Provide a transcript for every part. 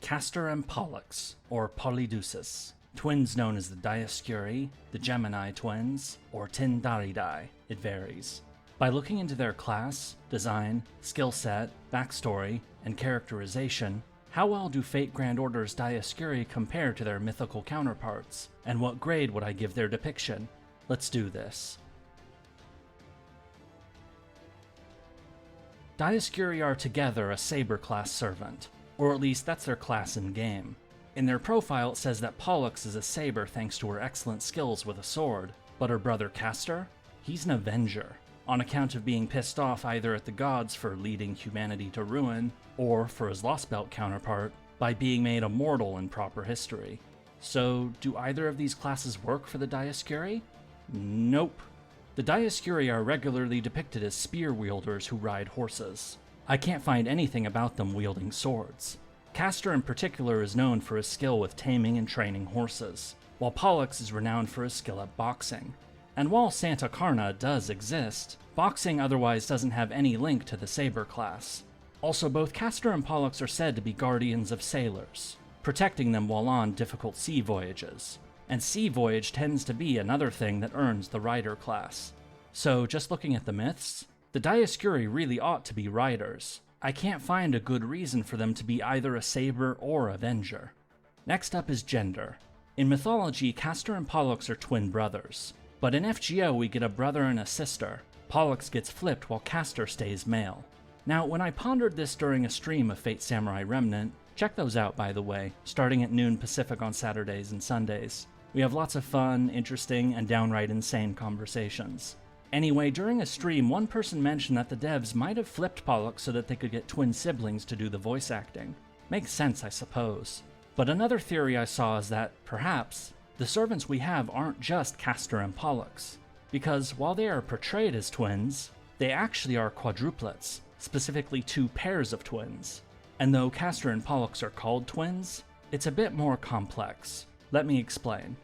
Castor and Pollux, or Polydeuces, twins known as the Dioscuri, the Gemini twins, or Tindaridae, it varies. By looking into their class, design, skill set, backstory, and characterization, how well do Fate Grand Order's Dioscuri compare to their mythical counterparts, and what grade would I give their depiction? Let's do this. Dioscuri are together a Saber-class servant, or at least that's their class in-game. In their profile it says that Pollux is a Saber thanks to her excellent skills with a sword, but her brother Castor? He's an Avenger, on account of being pissed off either at the gods for leading humanity to ruin, or for his Lost Belt counterpart, by being made immortal in proper history. So, do either of these classes work for the Dioscuri? Nope. The Dioscuri are regularly depicted as spear wielders who ride horses. I can't find anything about them wielding swords. Castor in particular is known for his skill with taming and training horses, while Pollux is renowned for his skill at boxing. And while Santa Carna does exist, boxing otherwise doesn't have any link to the Saber class. Also, both Castor and Pollux are said to be guardians of sailors, protecting them while on difficult sea voyages. And sea voyage tends to be another thing that earns the rider class. So, just looking at the myths, the Dioscuri really ought to be riders. I can't find a good reason for them to be either a Saber or Avenger. Next up is gender. In Mythology, Castor and Pollux are twin brothers, but in FGO we get a brother and a sister. Pollux gets flipped while Castor stays male. Now, when I pondered this during a stream of Fate Samurai Remnant, check those out by the way, starting at noon Pacific on Saturdays and Sundays. We have lots of fun, interesting, and downright insane conversations. Anyway, during a stream, one person mentioned that the devs might have flipped Pollux so that they could get twin siblings to do the voice acting. Makes sense, I suppose. But another theory I saw is that, perhaps, the servants we have aren't just Castor and Pollux. Because while they are portrayed as twins, they actually are quadruplets, specifically two pairs of twins. And though Castor and Pollux are called twins, it's a bit more complex. Let me explain.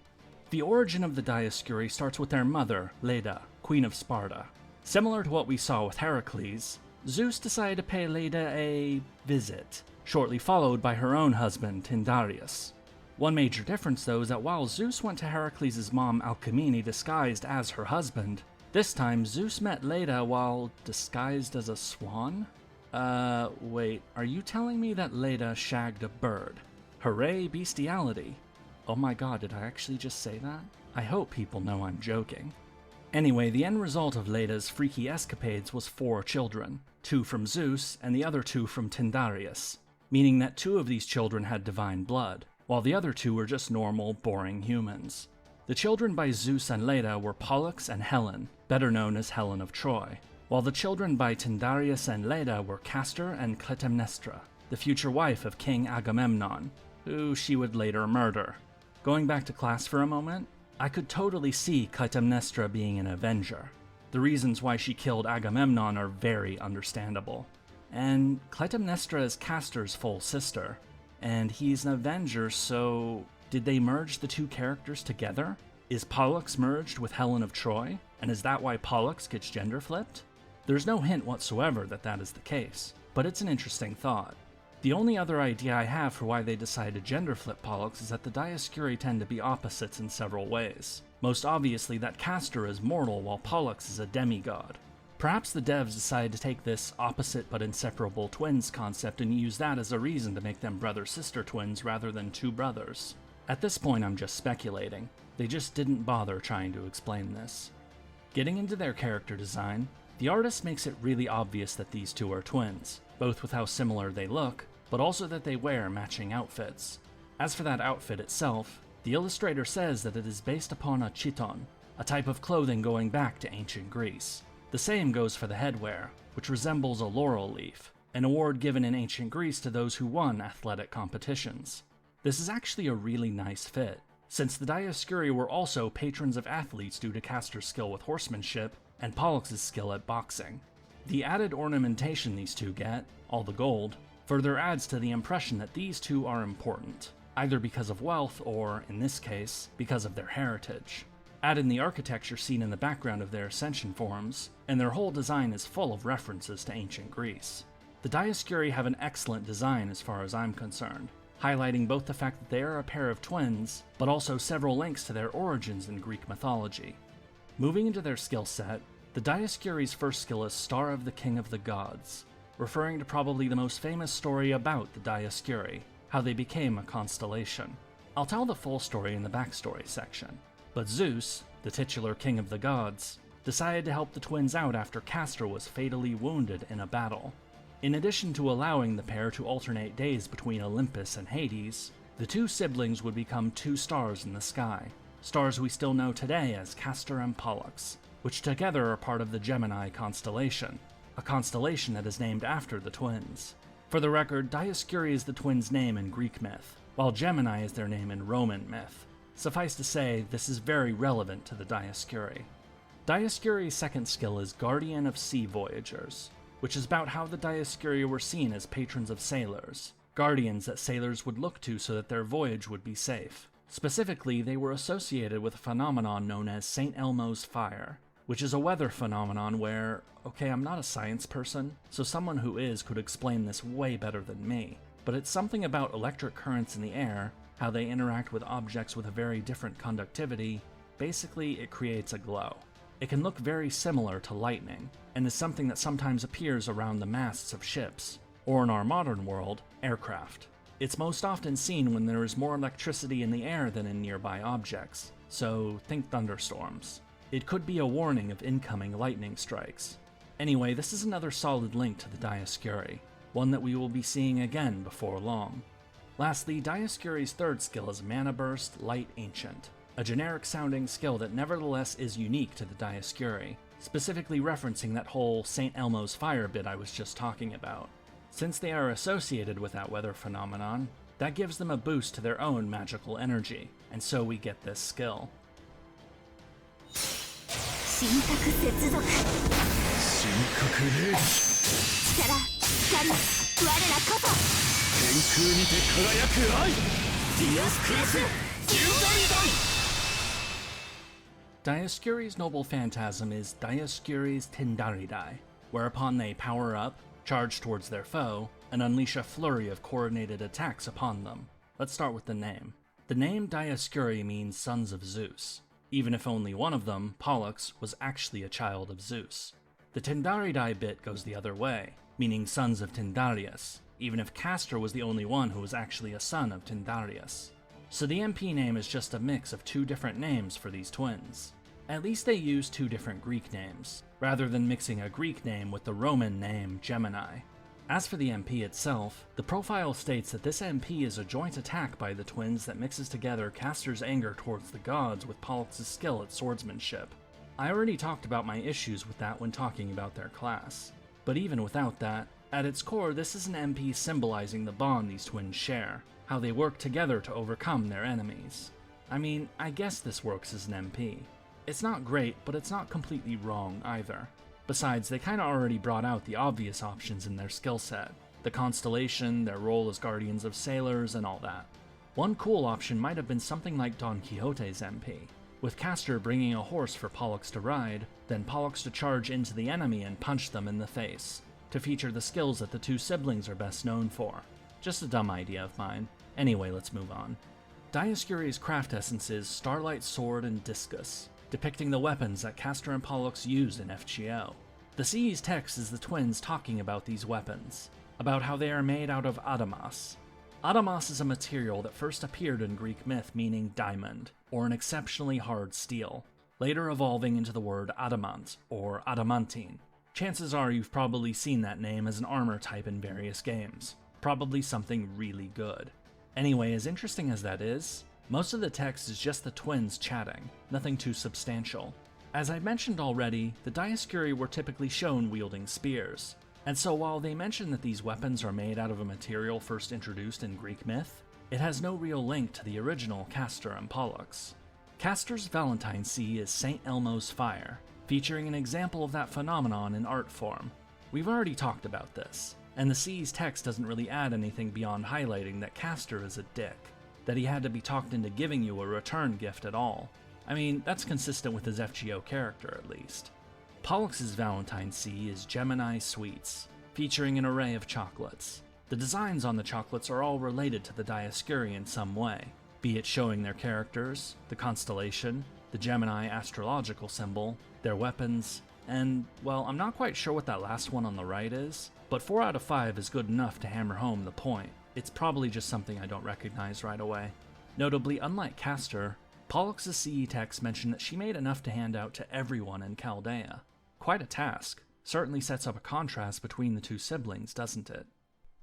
The origin of the Dioscuri starts with their mother, Leda, Queen of Sparta. Similar to what we saw with Heracles, Zeus decided to pay Leda a visit, shortly followed by her own husband, Tyndareus. One major difference though is that while Zeus went to Heracles' mom Alcmene disguised as her husband, this time Zeus met Leda while disguised as a swan? Wait, are you telling me that Leda shagged a bird? Hooray, bestiality! Oh my god, did I actually just say that? I hope people know I'm joking. Anyway, the end result of Leda's freaky escapades was 4 children, 2 from Zeus and the other 2 from Tyndareus, meaning that 2 of these children had divine blood, while the other 2 were just normal, boring humans. The children by Zeus and Leda were Pollux and Helen, better known as Helen of Troy, while the children by Tyndareus and Leda were Castor and Clytemnestra, the future wife of King Agamemnon, who she would later murder. Going back to class for a moment, I could totally see Clytemnestra being an Avenger. The reasons why she killed Agamemnon are very understandable. And Clytemnestra is Castor's full sister, and he's an Avenger, so did they merge the 2 characters together? Is Pollux merged with Helen of Troy, and is that why Pollux gets gender flipped? There's no hint whatsoever that that is the case, but it's an interesting thought. The only other idea I have for why they decided to gender flip Pollux is that the Dioscuri tend to be opposites in several ways. Most obviously that Castor is mortal while Pollux is a demigod. Perhaps the devs decided to take this opposite but inseparable twins concept and use that as a reason to make them brother-sister twins rather than 2 brothers. At this point I'm just speculating. They just didn't bother trying to explain this. Getting into their character design, the artist makes it really obvious that these 2 are twins, both with how similar they look, but also that they wear matching outfits. As for that outfit itself, the illustrator says that it is based upon a chiton, a type of clothing going back to ancient Greece. The same goes for the headwear, which resembles a laurel leaf, an award given in ancient Greece to those who won athletic competitions. This is actually a really nice fit, since the Dioscuri were also patrons of athletes due to Castor's skill with horsemanship and Pollux's skill at boxing. The added ornamentation these 2 get, all the gold, further adds to the impression that these 2 are important, either because of wealth or, in this case, because of their heritage. Add in the architecture seen in the background of their ascension forms, and their whole design is full of references to ancient Greece. The Dioscuri have an excellent design as far as I'm concerned. highlighting both the fact that they are a pair of twins, but also several links to their origins in Greek mythology. Moving into their skill set, the Dioscuri's first skill is Star of the King of the Gods, referring to probably the most famous story about the Dioscuri, how they became a constellation. I'll tell the full story in the backstory section, but Zeus, the titular king of the gods, decided to help the twins out after Castor was fatally wounded in a battle. In addition to allowing the pair to alternate days between Olympus and Hades, the two siblings would become two stars in the sky, stars we still know today as Castor and Pollux, which together are part of the Gemini constellation, a constellation that is named after the twins. For the record, Dioscuri is the twins' name in Greek myth, while Gemini is their name in Roman myth. Suffice to say, this is very relevant to the Dioscuri. Dioscuri's second skill is Guardian of Sea Voyagers, which is about how the Dioscuri were seen as patrons of sailors, guardians that sailors would look to so that their voyage would be safe. Specifically, they were associated with a phenomenon known as St. Elmo's Fire, which is a weather phenomenon where, okay, I'm not a science person, so someone who is could explain this way better than me, but it's something about electric currents in the air, how they interact with objects with a very different conductivity. Basically, it creates a glow. It can look very similar to lightning, and is something that sometimes appears around the masts of ships, or in our modern world, aircraft. It's most often seen when there is more electricity in the air than in nearby objects, so think thunderstorms. It could be a warning of incoming lightning strikes. Anyway, this is another solid link to the Dioscuri, one that we will be seeing again before long. Lastly, Dioscuri's third skill is Mana Burst Light Ancient, a generic sounding skill that nevertheless is unique to the Dioscuri, specifically referencing that whole St. Elmo's Fire bit I was just talking about. Since they are associated with that weather phenomenon, that gives them a boost to their own magical energy, and so we get this skill. Dioscuri's noble phantasm is Dioscuri's Tindaridae, whereupon they power up, charge towards their foe, and unleash a flurry of coordinated attacks upon them. Let's start with the name. The name Dioscuri means sons of Zeus, even if only one of them, Pollux, was actually a child of Zeus. The Tindaridae bit goes the other way, meaning sons of Tindarius, even if Castor was the only one who was actually a son of Tindarius. So the MP name is just a mix of two different names for these twins. At least they use two different Greek names, rather than mixing a Greek name with the Roman name Gemini. As for the MP itself, the profile states that this MP is a joint attack by the twins that mixes together Castor's anger towards the gods with Pollux's skill at swordsmanship. I already talked about my issues with that when talking about their class. But even without that, at its core this is an MP symbolizing the bond these twins share, how they work together to overcome their enemies. I mean, I guess this works as an MP. It's not great, but it's not completely wrong either. Besides, they kinda already brought out the obvious options in their skill set. The constellation, their role as guardians of sailors, and all that. One cool option might have been something like Don Quixote's MP, with Castor bringing a horse for Pollux to ride, then Pollux to charge into the enemy and punch them in the face, to feature the skills that the two siblings are best known for. Just a dumb idea of mine. Anyway, let's move on. Dioscuri's craft essence is Starlight Sword and Discus, depicting the weapons that Castor and Pollux used in FGO. The CE's text is the twins talking about these weapons, about how they are made out of adamas. Adamas is a material that first appeared in Greek myth meaning diamond, or an exceptionally hard steel, later evolving into the word adamant, or adamantine. Chances are you've probably seen that name as an armor type in various games, probably something really good. Anyway, as interesting as that is, most of the text is just the twins chatting, nothing too substantial. As I mentioned already, the Dioscuri were typically shown wielding spears, and so while they mention that these weapons are made out of a material first introduced in Greek myth, it has no real link to the original Castor and Pollux. Castor's Valentines CE is St. Elmo's Fire, featuring an example of that phenomenon in art form. We've already talked about this, and the CE's text doesn't really add anything beyond highlighting that Castor is a dick, that he had to be talked into giving you a return gift at all. I mean, that's consistent with his FGO character at least. Pollux's Valentines CE is Gemini Sweets, featuring an array of chocolates. The designs on the chocolates are all related to the Dioscuri in some way, be it showing their characters, the constellation, the Gemini astrological symbol, their weapons, and, well, I'm not quite sure what that last one on the right is, but 4 out of 5 is good enough to hammer home the point. It's probably just something I don't recognize right away. Notably, unlike Castor, Pollux's CE text mentioned that she made enough to hand out to everyone in Chaldea. Quite a task. Certainly sets up a contrast between the two siblings, doesn't it?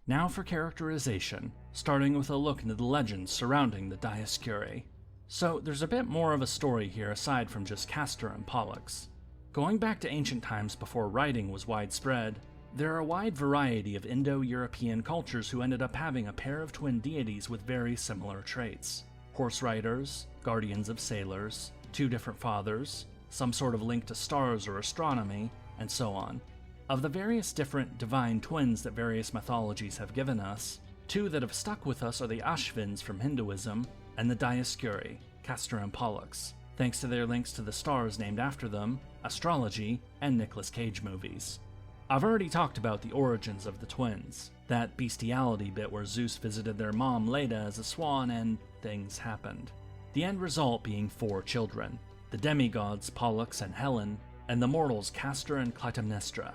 Now for characterization, starting with a look into the legends surrounding the Dioscuri. So there's a bit more of a story here aside from just Castor and Pollux. Going back to ancient times before writing was widespread, there are a wide variety of Indo-European cultures who ended up having a pair of twin deities with very similar traits. Horse riders, guardians of sailors, 2 different fathers, some sort of link to stars or astronomy, and so on. Of the various different divine twins that various mythologies have given us, 2 that have stuck with us are the Ashvins from Hinduism and the Dioscuri, Castor and Pollux, thanks to their links to the stars named after them, astrology, and Nicolas Cage movies. I've already talked about the origins of the twins, that bestiality bit where Zeus visited their mom Leda as a swan and things happened. The end result being 4 children, the demigods Pollux and Helen, and the mortals Castor and Clytemnestra.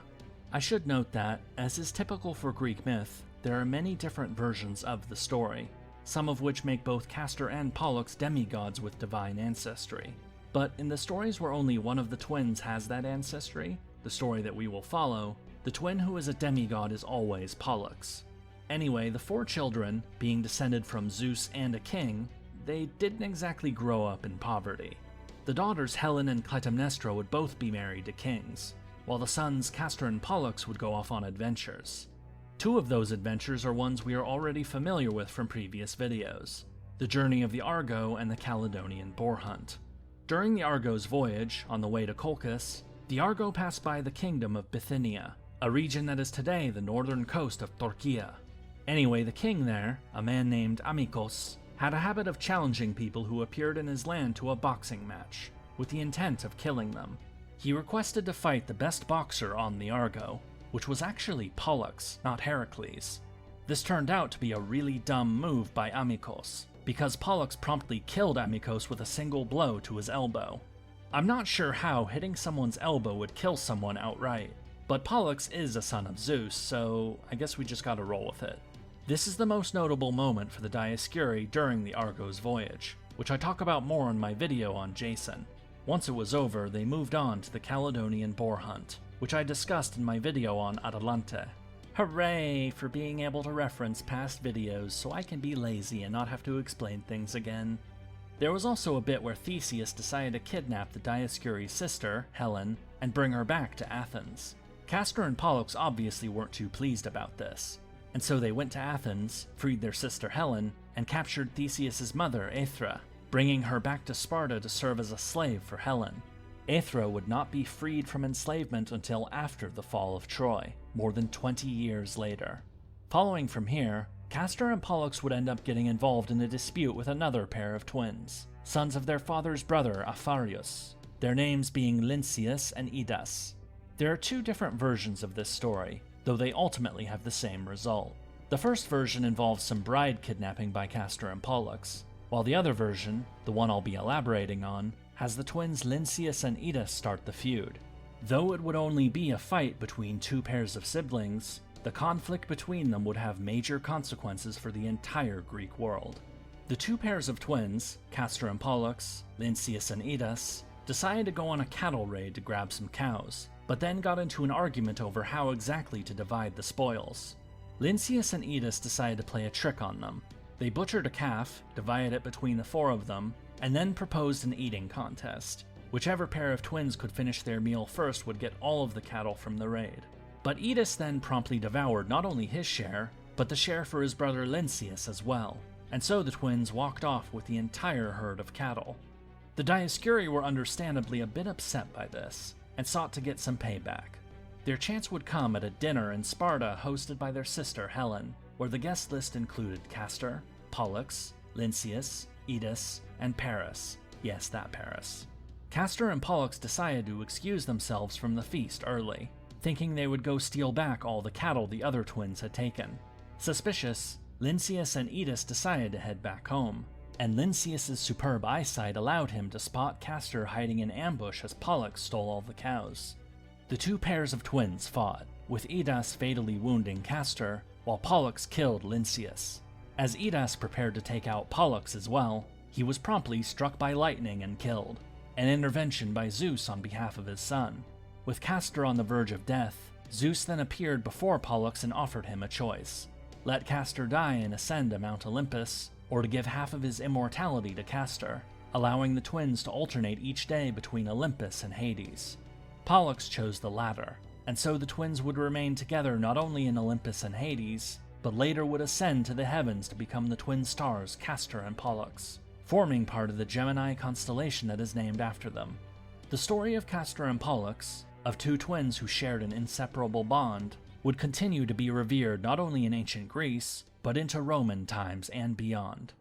I should note that, as is typical for Greek myth, there are many different versions of the story, some of which make both Castor and Pollux demigods with divine ancestry. But in the stories where only one of the twins has that ancestry, the story that we will follow, the twin who is a demigod is always Pollux. Anyway, the 4 children, being descended from Zeus and a king, they didn't exactly grow up in poverty. The daughters Helen and Clytemnestra would both be married to kings, while the sons Castor and Pollux would go off on adventures. 2 of those adventures are ones we are already familiar with from previous videos, the journey of the Argo and the Caledonian boar hunt. During the Argo's voyage, on the way to Colchis, the Argo passed by the kingdom of Bithynia, a region that is today the northern coast of Turkey. Anyway, the king there, a man named Amycos, had a habit of challenging people who appeared in his land to a boxing match, with the intent of killing them. He requested to fight the best boxer on the Argo, which was actually Pollux, not Heracles. This turned out to be a really dumb move by Amycos, because Pollux promptly killed Amycos with a single blow to his elbow. I'm not sure how hitting someone's elbow would kill someone outright, but Pollux is a son of Zeus, so I guess we just gotta roll with it. This is the most notable moment for the Dioscuri during the Argo's voyage, which I talk about more in my video on Jason. Once it was over, they moved on to the Caledonian boar hunt, which I discussed in my video on Atalante. Hooray for being able to reference past videos so I can be lazy and not have to explain things again. There was also a bit where Theseus decided to kidnap the Dioscuri's sister, Helen, and bring her back to Athens. Castor and Pollux obviously weren't too pleased about this, and so they went to Athens, freed their sister Helen, and captured Theseus' mother, Aethra, bringing her back to Sparta to serve as a slave for Helen. Aethra would not be freed from enslavement until after the fall of Troy, more than 20 years later. Following from here, Castor and Pollux would end up getting involved in a dispute with another pair of twins, sons of their father's brother Apharius, their names being Lynceus and Idas. There are 2 different versions of this story, though they ultimately have the same result. The first version involves some bride kidnapping by Castor and Pollux, while the other version, the one I'll be elaborating on, has the twins Lynceus and Idas start the feud. Though it would only be a fight between 2 pairs of siblings, the conflict between them would have major consequences for the entire Greek world. The 2 pairs of twins, Castor and Pollux, Lynceus and Idas, decided to go on a cattle raid to grab some cows, but then got into an argument over how exactly to divide the spoils. Lynceus and Idas decided to play a trick on them. They butchered a calf, divided it between the 4 of them, and then proposed an eating contest. Whichever pair of twins could finish their meal first would get all of the cattle from the raid. But Idas then promptly devoured not only his share, but the share for his brother Lynceus as well, and so the twins walked off with the entire herd of cattle. The Dioscuri were understandably a bit upset by this, and sought to get some payback. Their chance would come at a dinner in Sparta hosted by their sister Helen, where the guest list included Castor, Pollux, Lynceus, Idas, and Paris. Yes, that Paris. Castor and Pollux decided to excuse themselves from the feast early, thinking they would go steal back all the cattle the other twins had taken. Suspicious, Lynceus and Etus decided to head back home, and Lynceus' superb eyesight allowed him to spot Castor hiding in ambush as Pollux stole all the cows. The two pairs of twins fought, with Etus fatally wounding Castor, while Pollux killed Lynceus. As Etus prepared to take out Pollux as well, he was promptly struck by lightning and killed, an intervention by Zeus on behalf of his son. With Castor on the verge of death, Zeus then appeared before Pollux and offered him a choice: let Castor die and ascend to Mount Olympus, or to give half of his immortality to Castor, allowing the twins to alternate each day between Olympus and Hades. Pollux chose the latter, and so the twins would remain together not only in Olympus and Hades, but later would ascend to the heavens to become the twin stars Castor and Pollux, forming part of the Gemini constellation that is named after them. The story of Castor and Pollux, of two twins who shared an inseparable bond, would continue to be revered not only in ancient Greece, but into Roman times and beyond.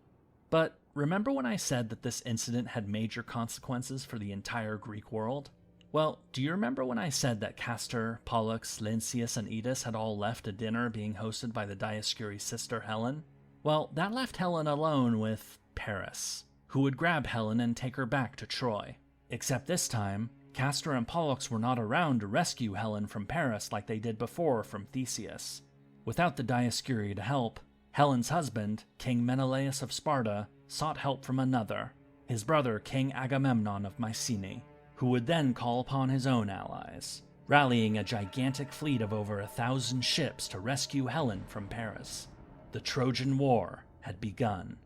But remember when I said that this incident had major consequences for the entire Greek world? Well, do you remember when I said that Castor, Pollux, Lynceus, and Etus had all left a dinner being hosted by the Dioscuri sister Helen? Well, that left Helen alone with Paris, who would grab Helen and take her back to Troy. Except this time, Castor and Pollux were not around to rescue Helen from Paris like they did before from Theseus. Without the Dioscuri to help, Helen's husband, King Menelaus of Sparta, sought help from another, his brother King Agamemnon of Mycenae, who would then call upon his own allies, rallying a gigantic fleet of over 1,000 ships to rescue Helen from Paris. The Trojan War had begun.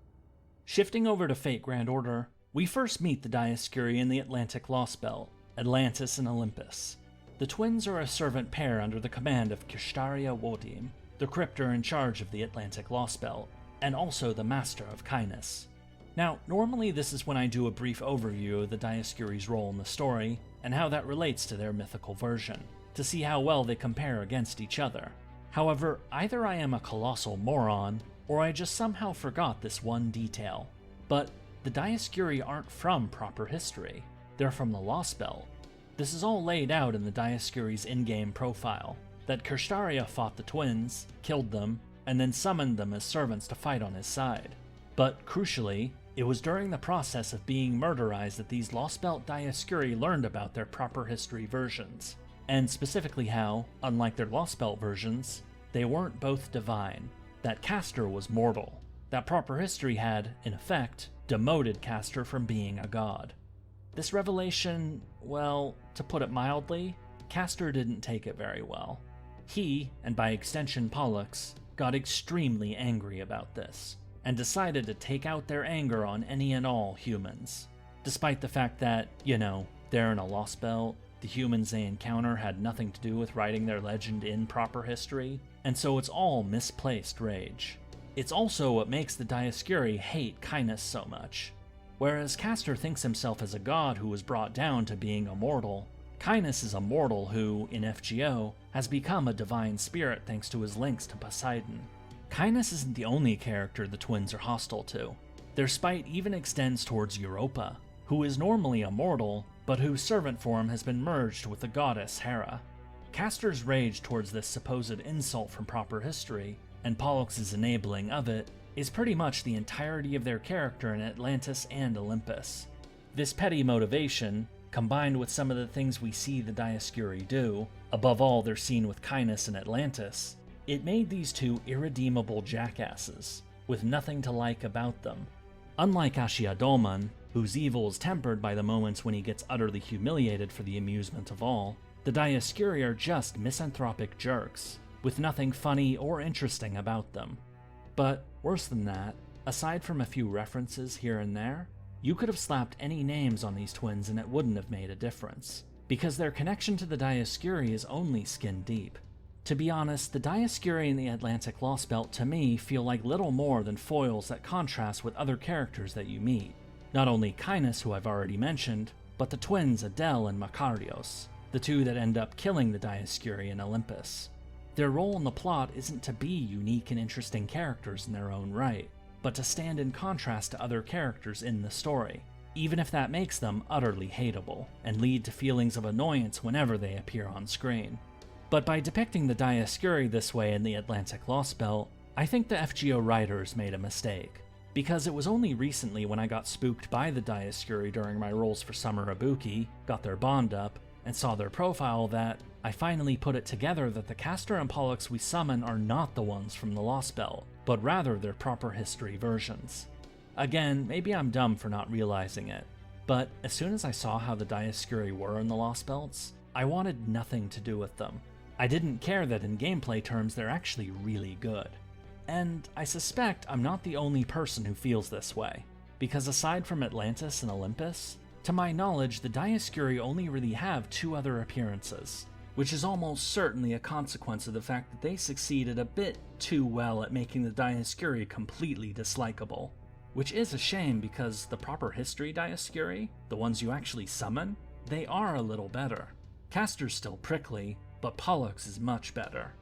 Shifting over to Fate Grand Order, we first meet the Dioscuri in the Atlantic Lost Belt, Atlantis and Olympus. The twins are a servant pair under the command of Kishtaria Wodim, the cryptor in charge of the Atlantic Lost Belt, and also the master of Kindness. Now, normally this is when I do a brief overview of the Dioscuri's role in the story, and how that relates to their mythical version, to see how well they compare against each other. However, either I am a colossal moron, or I just somehow forgot this one detail. But the Dioscuri aren't from proper history. They're from the Lost Belt. This is all laid out in the Dioscuri's in-game profile, that Kishtaria fought the twins, killed them, and then summoned them as servants to fight on his side. But crucially, it was during the process of being murderized that these Lost Belt Dioscuri learned about their proper history versions, and specifically how, unlike their Lost Belt versions, they weren't both divine, that Castor was mortal, that proper history had, in effect, demoted Castor from being a god. This revelation, well, to put it mildly, Castor didn't take it very well. He, and by extension Pollux, got extremely angry about this, and decided to take out their anger on any and all humans. Despite the fact that, they're in a Lost Belt, the humans they encounter had nothing to do with writing their legend in proper history, and so it's all misplaced rage. It's also what makes the Dioscuri hate Kindness so much. Whereas Castor thinks himself as a god who was brought down to being immortal, Kindness is a mortal who, in FGO, has become a divine spirit thanks to his links to Poseidon. Kindness isn't the only character the twins are hostile to. Their spite even extends towards Europa, who is normally a mortal, but whose servant form has been merged with the goddess Hera. Castor's rage towards this supposed insult from proper history, and Pollux's enabling of it, is pretty much the entirety of their character in Atlantis and Olympus. This petty motivation, combined with some of the things we see the Dioscuri do, above all their scene with Kindness in Atlantis, it made these two irredeemable jackasses, with nothing to like about them. Unlike Ashiadomon, whose evil is tempered by the moments when he gets utterly humiliated for the amusement of all, the Dioscuri are just misanthropic jerks, with nothing funny or interesting about them. But worse than that, aside from a few references here and there, you could have slapped any names on these twins and it wouldn't have made a difference, because their connection to the Dioscuri is only skin deep. To be honest, the Dioscuri in the Atlantic Lost Belt to me feel like little more than foils that contrast with other characters that you meet. Not only Kindness, who I've already mentioned, but the twins Adele and Makarios, the two that end up killing the Dioscuri in Olympus. Their role in the plot isn't to be unique and interesting characters in their own right, but to stand in contrast to other characters in the story, even if that makes them utterly hateable, and lead to feelings of annoyance whenever they appear on screen. But by depicting the Dioscuri this way in the Atlantic Lost Belt, I think the FGO writers made a mistake, because it was only recently when I got spooked by the Dioscuri during my rolls for Summer Ibuki, got their bond up, and saw their profile that I finally put it together that the Castor and Pollux we summon are not the ones from the Lost Belt, but rather their proper history versions. Again, maybe I'm dumb for not realizing it, but as soon as I saw how the Dioscuri were in the Lost Belts, I wanted nothing to do with them. I didn't care that in gameplay terms they're actually really good. And I suspect I'm not the only person who feels this way, because aside from Atlantis and Olympus, to my knowledge the Dioscuri only really have 2 other appearances, which is almost certainly a consequence of the fact that they succeeded a bit too well at making the Dioscuri completely dislikable. Which is a shame because the proper history Dioscuri, the ones you actually summon, they are a little better. Castor's still prickly, but Pollux is much better.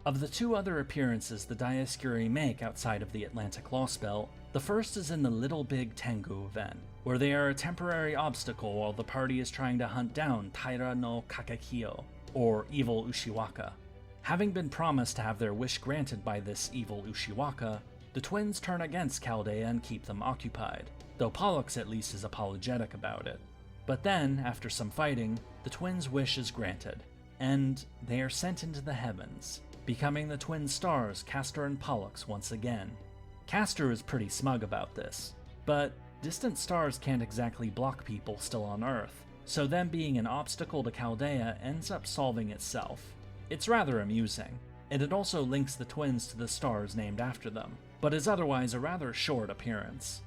Of the 2 other appearances the Dioscuri make outside of the Atlantic Lost Belt, the first is in the Little Big Tengu event, where they are a temporary obstacle while the party is trying to hunt down Taira no Kakekyo, or Evil Ushiwaka. Having been promised to have their wish granted by this Evil Ushiwaka, the twins turn against Chaldea and keep them occupied, though Pollux at least is apologetic about it. But then, after some fighting, the twins' wish is granted, and they are sent into the heavens, becoming the twin stars Castor and Pollux once again. Castor is pretty smug about this, but distant stars can't exactly block people still on Earth, so them being an obstacle to Chaldea ends up solving itself. It's rather amusing, and it also links the twins to the stars named after them, but is otherwise a rather short appearance.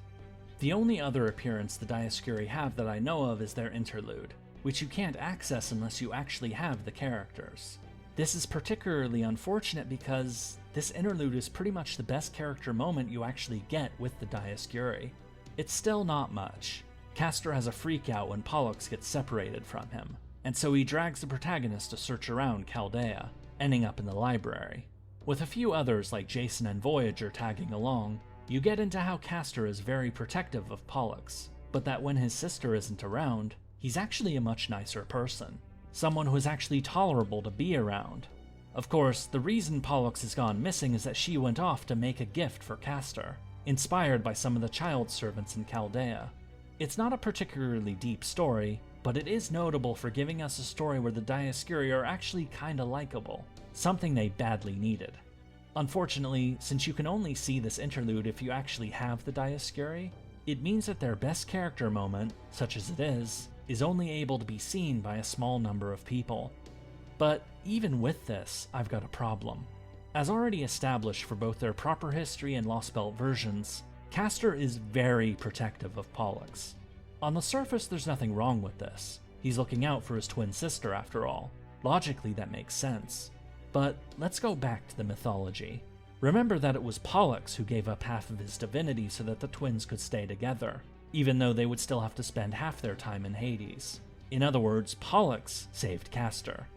The only other appearance the Dioscuri have that I know of is their interlude, which you can't access unless you actually have the characters. This is particularly unfortunate because this interlude is pretty much the best character moment you actually get with the Dioscuri. It's still not much. Castor has a freak out when Pollux gets separated from him, and so he drags the protagonist to search around Chaldea, ending up in the library. With a few others like Jason and Voyager tagging along, you get into how Castor is very protective of Pollux, but that when his sister isn't around, he's actually a much nicer person. Someone who is actually tolerable to be around. Of course, the reason Pollux has gone missing is that she went off to make a gift for Castor, inspired by some of the child servants in Chaldea. It's not a particularly deep story, but it is notable for giving us a story where the Dioscuri are actually kinda likable, something they badly needed. Unfortunately, since you can only see this interlude if you actually have the Dioscuri, it means that their best character moment, such as it is only able to be seen by a small number of people. But even with this, I've got a problem. As already established for both their proper history and Lost Belt versions, Castor is very protective of Pollux. On the surface, there's nothing wrong with this. He's looking out for his twin sister after all. Logically, that makes sense. But let's go back to the mythology. Remember that it was Pollux who gave up half of his divinity so that the twins could stay together, even though they would still have to spend half their time in Hades. In other words, Pollux saved Castor.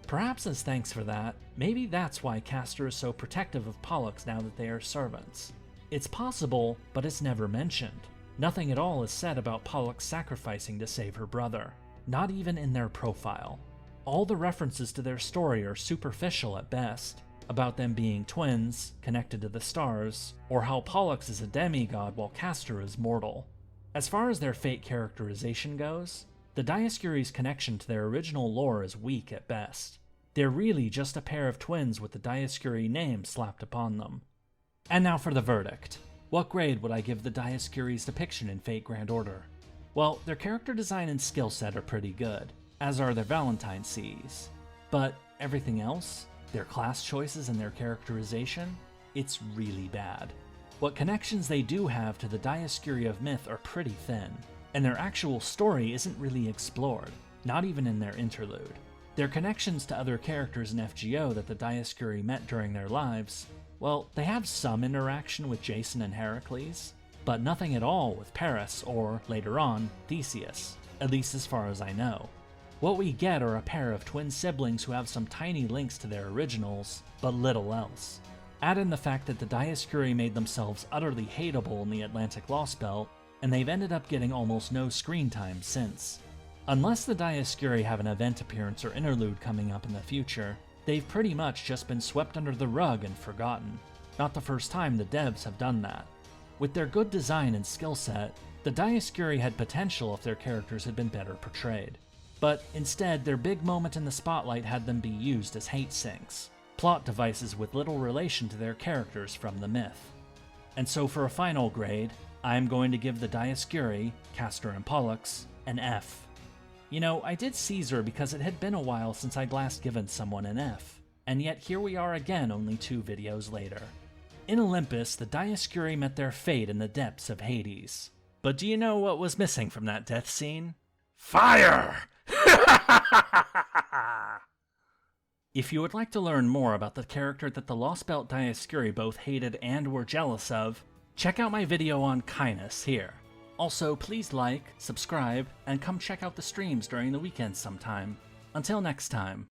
Perhaps as thanks for that, maybe that's why Castor is so protective of Pollux now that they are servants. It's possible, but it's never mentioned. Nothing at all is said about Pollux sacrificing to save her brother, not even in their profile. All the references to their story are superficial at best, about them being twins, connected to the stars, or how Pollux is a demigod while Castor is mortal. As far as their fate characterization goes, the Dioscuri's connection to their original lore is weak at best. They're really just a pair of twins with the Dioscuri name slapped upon them. And now for the verdict. What grade would I give the Dioscuri's depiction in Fate Grand Order? Well, their character design and skill set are pretty good, as are their Valentines CEs. But everything else, their class choices and their characterization, it's really bad. What connections they do have to the Dioscuri of myth are pretty thin, and their actual story isn't really explored, not even in their interlude. Their connections to other characters in FGO that the Dioscuri met during their lives, well, they have some interaction with Jason and Heracles, but nothing at all with Paris or, later on, Theseus, at least as far as I know. What we get are a pair of twin siblings who have some tiny links to their originals, but little else. Add in the fact that the Dioscuri made themselves utterly hateable in the Atlantic Lost Belt, and they've ended up getting almost no screen time since. Unless the Dioscuri have an event appearance or interlude coming up in the future, they've pretty much just been swept under the rug and forgotten. Not the first time the devs have done that. With their good design and skill set, the Dioscuri had potential if their characters had been better portrayed. But instead, their big moment in the spotlight had them be used as hate sinks, plot devices with little relation to their characters from the myth. And so for a final grade, I'm going to give the Dioscuri, Castor and Pollux, an F. You know, I did Caesar because it had been a while since I'd last given someone an F, and yet here we are again only 2 videos later. In Olympus, the Dioscuri met their fate in the depths of Hades. But do you know what was missing from that death scene? Fire! If you would like to learn more about the character that the Lost Belt Dioscuri both hated and were jealous of, check out my video on Kindness here. Also, please like, subscribe, and come check out the streams during the weekend sometime. Until next time.